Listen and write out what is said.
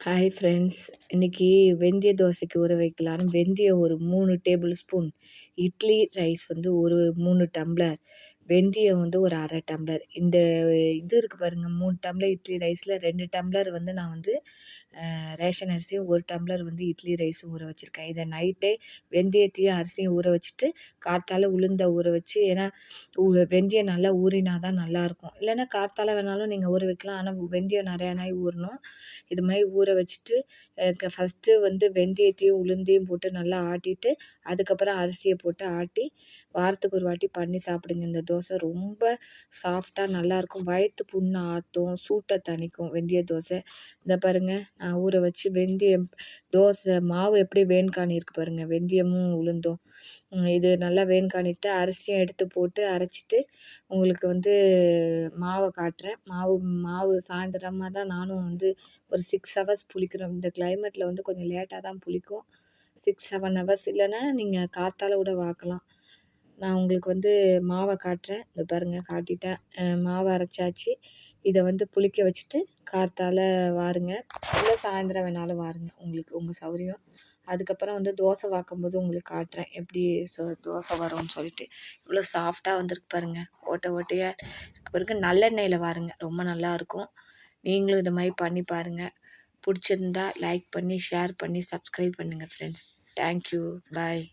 Hi friends, இன்றைக்கி வெந்தய தோசைக்கு ஊற வைக்கலான்னு வெந்தயம் ஒரு 3 டேபிள் ஸ்பூன், இட்லி ரைஸ் வந்து ஒரு 3 டம்ளர், வெந்தயம் வந்து ஒரு 1/2 டம்ளர். இந்த இது இருக்குது பாருங்கள், 3 டம்ளர் இட்லி ரைஸில் 2 டம்ளர் வந்து நான் வந்து ரேஷன் அரிசியும் 1 டம்ளர் வந்து இட்லி ரைஸும் ஊற வச்சுருக்கேன். இதை நைட்டே வெந்தயத்தையும் அரிசியும் ஊற வச்சுட்டு காத்தால உளுந்த ஊற வச்சு, ஏன்னா வெந்தயம் நல்லா ஊறினா தான் நல்லாயிருக்கும். இல்லைன்னா காத்தால வேணாலும் நீங்கள் ஊற வைக்கலாம். ஆனால் வெந்தயம் நிறையா நாள் ஊறணும். இது மாதிரி ஊற வச்சுட்டு ஃபஸ்ட்டு வந்து வெந்தயத்தையும் உளுந்தையும் போட்டு நல்லா ஆட்டிட்டு, அதுக்கப்புறம் அரிசியை போட்டு ஆட்டி வாரத்துக்கு ஒரு வாட்டி பண்ணி சாப்பிடுங்க. இந்த தோசை ரொம்ப சாஃப்டாக நல்லாயிருக்கும். வயிற்று புண்ணை ஆற்றும், சூட்டை தணிக்கும் வெந்தய தோசை. இந்த பாருங்கள், நான் ஊற வச்சு வெந்தயம் தோசை மாவு எப்படி வேன்காணி பாருங்கள், வெந்தயமும் உளுந்தும். இது நல்லா வேன்காணிட்டு அரிசியும் எடுத்து போட்டு அரைச்சிட்டு உங்களுக்கு வந்து மாவை காட்டுறேன். மாவு சாயந்தரமாக தான் நானும் வந்து ஒரு 6 ஹவர்ஸ் புளிக்கிறோம். இந்த கிளைமேட்டில் வந்து கொஞ்சம் லேட்டாக தான் புளிக்கும். 6, 7 ஹவர்ஸ், இல்லைன்னா நீங்கள் காத்தால கூட வாக்கலாம். நான் உங்களுக்கு வந்து மாவை காட்டுறேன். இந்த பாருங்கள், காட்டிட்டேன். மாவை அரைச்சாச்சு. இதை வந்து புளிக்க வச்சுட்டு காத்தால வாருங்க, இல்லை சாயந்தரம் வேணாலும் வாருங்க, உங்களுக்கு உங்கள் சௌகரியம். அதுக்கப்புறம் வந்து தோசை வாக்கும்போது உங்களுக்கு காட்டுறேன் எப்படி தோசை வரும்னு சொல்லிட்டு. இவ்வளோ சாஃப்டாக வந்திருக்கு பாருங்கள், ஓட்டை ஓட்டையாக இருக்கு பாருங்கள். நல்லெண்ணெயில் வாருங்க, ரொம்ப நல்லாயிருக்கும். நீங்களும் இது மாதிரி பண்ணி பாருங்கள். பிடிச்சிருந்தா லைக் பண்ணி, ஷேர் பண்ணி, சப்ஸ்கிரைப் பண்ணுங்கள் ஃப்ரெண்ட்ஸ். தேங்க்யூ, பாய்.